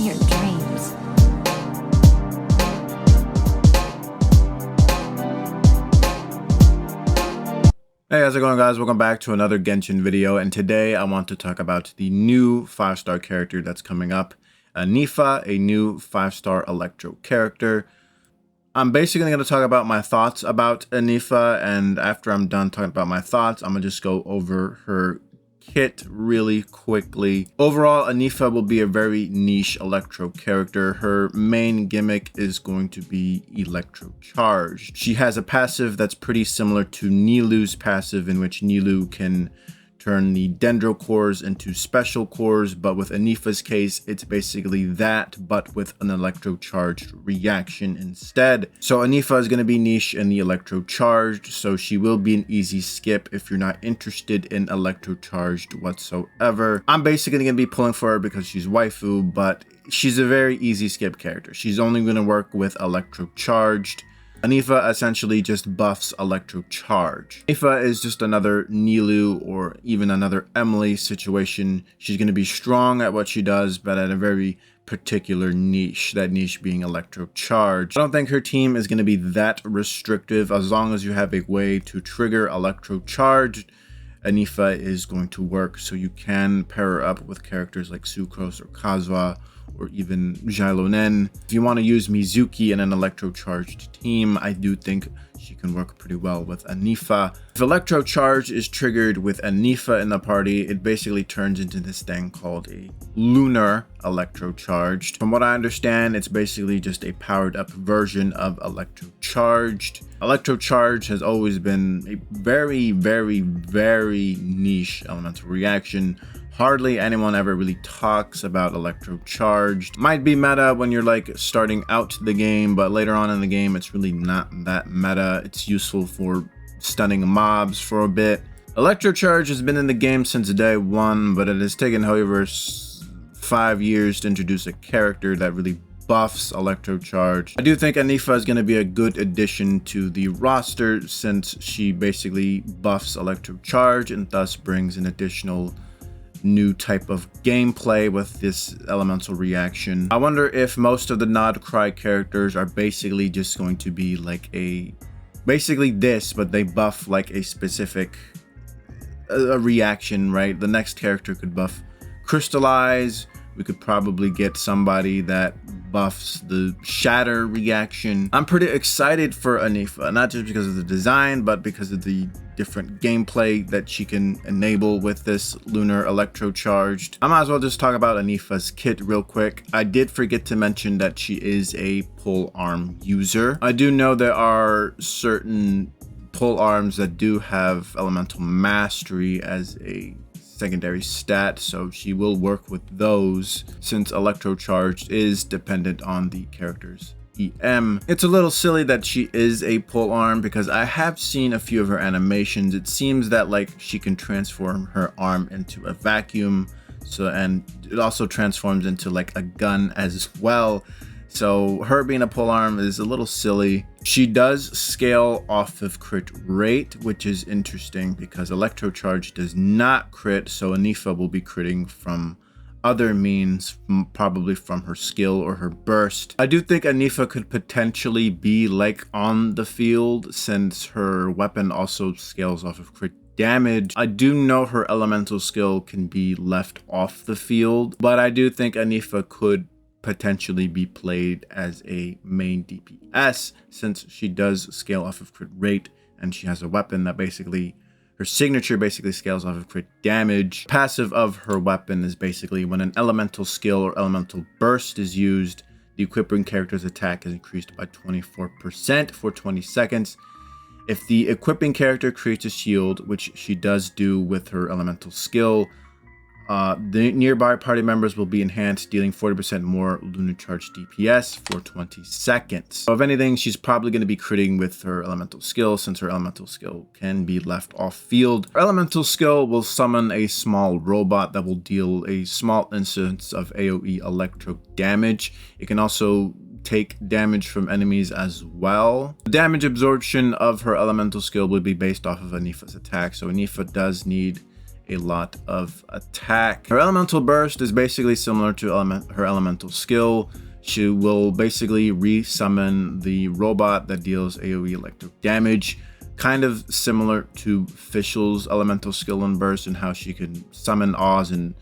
your dreams. Hey, how's it going, guys? Welcome back to another Genshin video, and today I want to talk about the new 5-star character that's coming up, Ineffa, a new 5-star Electro character. I'm basically going to talk about my thoughts about Ineffa, and after I'm done talking about my thoughts, I'm going to just go over her kit really quickly. Overall, Ineffa will be a very niche Electro character. Her main gimmick is going to be Electro Charged. She has a passive that's pretty similar to Nilou's passive, in which Nilou can turn the Dendro cores into special cores, but with Ineffa's case, it's basically that, but with an Electro Charged reaction instead. So Ineffa is going to be niche in the Electro Charged, so she will be an easy skip if you're not interested in Electro Charged whatsoever. I'm basically going to be pulling for her because she's waifu, but she's a very easy skip character. She's only going to work with Electro Charged. Ineffa essentially just buffs Electro Charge. Ineffa is just another Nilou or even another Emily situation. She's going to be strong at what she does, but at a very particular niche, that niche being Electro Charge. I don't think her team is going to be that restrictive. As long as you have a way to trigger Electro Charge, Ineffa is going to work, so you can pair her up with characters like Sucrose or Kazuha, or even Xiaolonen. If you want to use Mizuki in an Electro Charged team, I do think she can work pretty well with Ineffa. If Electro Charge is triggered with Ineffa in the party, it basically turns into this thing called a Lunar Electro Charged. From what I understand, it's basically just a powered up version of Electro Charged. Electro Charge has always been a very, very, very niche elemental reaction. Hardly anyone ever really talks about Electro Charged. Might be meta when you're like starting out the game, but later on in the game, it's really not that meta. It's useful for stunning mobs for a bit. Electro Charge has been in the game since day one, but it has taken, however, 5 years to introduce a character that really buffs Electro Charge. I do think Ineffa is going to be a good addition to the roster since she basically buffs Electro Charge and thus brings an additional new type of gameplay with this elemental reaction. I wonder if most of the Nod Cry characters are basically just going to be like basically this, but they buff like a specific a reaction, right? The next character could buff Crystallize. We could probably get somebody that buffs the Shatter reaction. I'm pretty excited for Ineffa, not just because of the design, but because of the different gameplay that she can enable with this Lunar Electro Charged. I might as well just talk about Ineffa's kit real quick. I did forget to mention that she is a pole arm user. I do know there are certain pole arms that do have elemental mastery as a secondary stat, so she will work with those since Electro Charged is dependent on the character's EM. It's a little silly that she is a pole arm because I have seen a few of her animations. It seems that like she can transform her arm into a vacuum, and it also transforms into like a gun as well. So her being a pole arm is a little silly. She does scale off of crit rate, which is interesting because Electro Charge does not crit, so Ineffa will be critting from other means, probably from her skill or her burst. I do think Ineffa could potentially be like on the field since her weapon also scales off of crit damage. I do know her elemental skill can be left off the field, but I do think Ineffa could potentially be played as a main DPS since she does scale off of crit rate and she has a weapon that basically, her signature basically scales off of crit damage. Passive of her weapon is basically when an elemental skill or elemental burst is used, the equipping character's attack is increased by 24% for 20 seconds. If the equipping character creates a shield, which she does do with her elemental skill, the nearby party members will be enhanced, dealing 40% more Lunar Charge DPS for 20 seconds. So if anything, she's probably going to be critting with her elemental skill since her elemental skill can be left off field. Her elemental skill will summon a small robot that will deal a small instance of AoE electro damage. It can also take damage from enemies as well. The damage absorption of her elemental skill would be based off of Ineffa's attack, so Ineffa does need a lot of attack. Her elemental burst is basically similar to her elemental skill. She will basically re-summon the robot that deals AoE electric damage, kind of similar to Fischl's elemental skill and burst, and how she can summon Oz and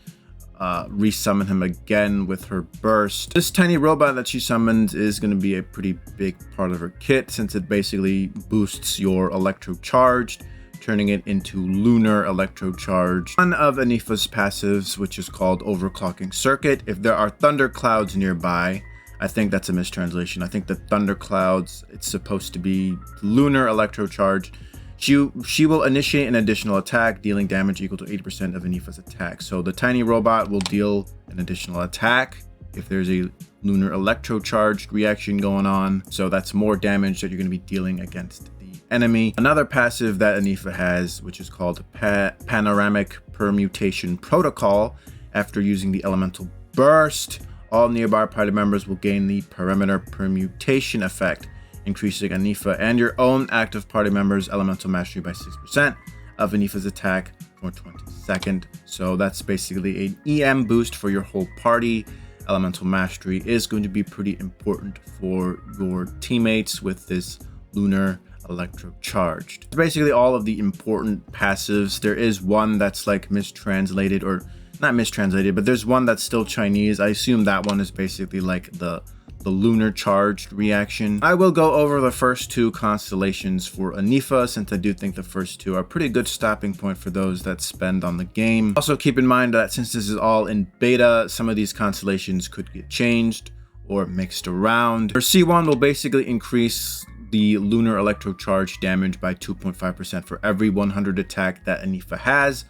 resummon him again with her burst. This tiny robot that she summons is going to be a pretty big part of her kit, since it basically boosts your electro charged, turning it into lunar electro charge. One of Ineffa's passives, which is called overclocking circuit. If there are thunder clouds nearby, I think that's a mistranslation. I think the thunder clouds, it's supposed to be lunar electro charge. She will initiate an additional attack, dealing damage equal to 80% of Ineffa's attack. So the tiny robot will deal an additional attack if there's a lunar electro charged reaction going on. So that's more damage that you're going to be dealing against the enemy. Another passive that Ineffa has, which is called Panoramic Permutation Protocol. After using the elemental burst, all nearby party members will gain the perimeter permutation effect, increasing Ineffa and your own active party members' elemental mastery by 6% of Ineffa's attack for 20 seconds. So that's basically an EM boost for your whole party. Elemental mastery is going to be pretty important for your teammates with this lunar electro charged. It's basically all of the important passives. There is one that's like mistranslated, or not mistranslated, but there's one that's still Chinese. I assume that one is basically like the lunar charged reaction. I will go over the first two constellations for Ineffa, since I do think the first two are pretty good stopping point for those that spend on the game. Also keep in mind that since this is all in beta, some of these constellations could get changed or mixed around. Her C1 will basically increase the lunar electro charge damage by 2.5% for every 100 attack that Ineffa has,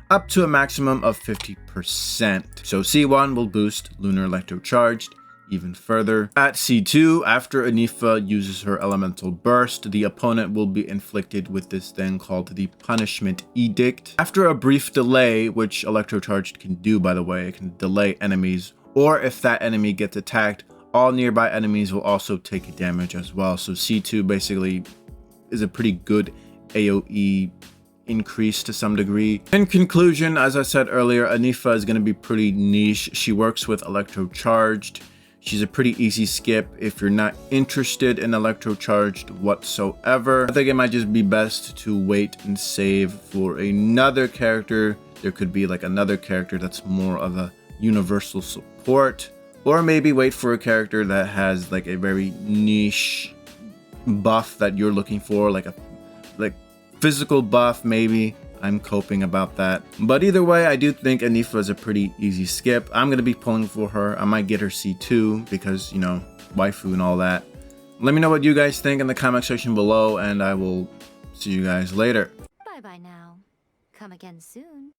up to a maximum of 50%. So C1 will boost lunar electro charged even further. At C2, after Ineffa uses her elemental burst, the opponent will be inflicted with this thing called the Punishment Edict. After a brief delay, which electro charged can do, by the way, it can delay enemies, or if that enemy gets attacked, all nearby enemies will also take damage as well. So C2 basically is a pretty good AoE increase to some degree. In conclusion, as I said earlier, Ineffa is going to be pretty niche. She works with electro charged. She's a pretty easy skip if you're not interested in electro charged whatsoever. I think it might just be best to wait and save for another character. There could be like another character that's more of a universal support, or maybe wait for a character that has like a very niche buff that you're looking for, like physical buff maybe. I'm coping about that. But either way, I do think Ineffa is a pretty easy skip. I'm going to be pulling for her. I might get her C2 because, you know, waifu and all that. Let me know what you guys think in the comment section below, and I will see you guys later. Bye-bye now. Come again soon.